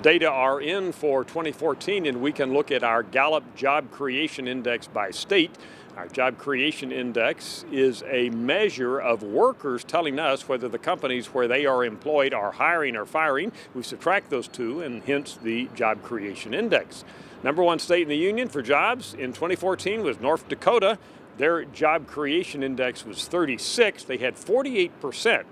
data are in for 2014, and we can look at our Gallup Job Creation Index by state. Our Job Creation Index is a measure of workers telling us whether the companies where they are employed are hiring or firing. We subtract those two, and hence the Job Creation Index. Number one state in the union for jobs in 2014 was North Dakota. Their Job Creation Index was 36. They had 48%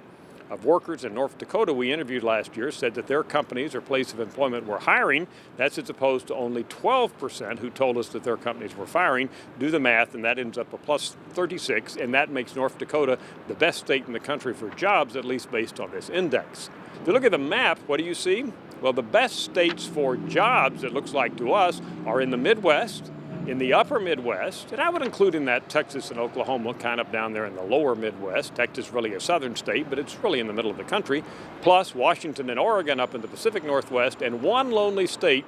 of workers in North Dakota we interviewed last year said that their companies or place of employment were hiring. That's as opposed to only 12% who told us that their companies were firing. Do the math, and that ends up a plus 36, and that makes North Dakota the best state in the country for jobs, at least based on this index. If you look at the map, what do you see? Well, the best states for jobs, it looks like to us, are in the Midwest, in the upper Midwest, and I would include in that Texas and Oklahoma, kind of down there in the lower Midwest. Texas really a southern state, but it's really in the middle of the country, plus Washington and Oregon up in the Pacific Northwest, and one lonely state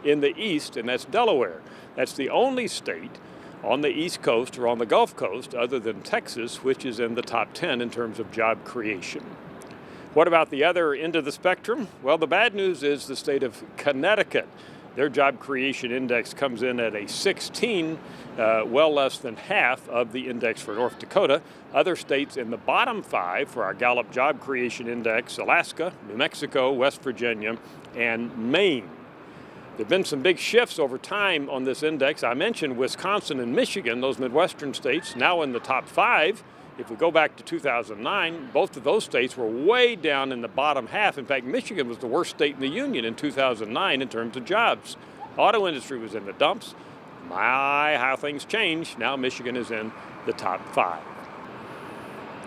in the east, and that's Delaware. That's the only state on the East Coast or on the Gulf Coast, other than Texas, which is in the top 10 in terms of job creation. What about the other end of the spectrum? Well, the bad news is the state of Connecticut. Their Job Creation Index comes in at a 16, well less than half of the index for North Dakota. Other states in the bottom 5 for our Gallup Job Creation Index: Alaska, New Mexico, West Virginia, and Maine. There have been some big shifts over time on this index. I mentioned Wisconsin and Michigan, those Midwestern states, now in the top 5. If we go back to 2009, both of those states were way down in the bottom half. In fact, Michigan was the worst state in the union in 2009 in terms of jobs. Auto industry was in the dumps. My, how things change. Now Michigan is in the top 5.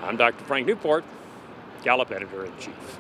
I'm Dr. Frank Newport, Gallup Editor-in-Chief.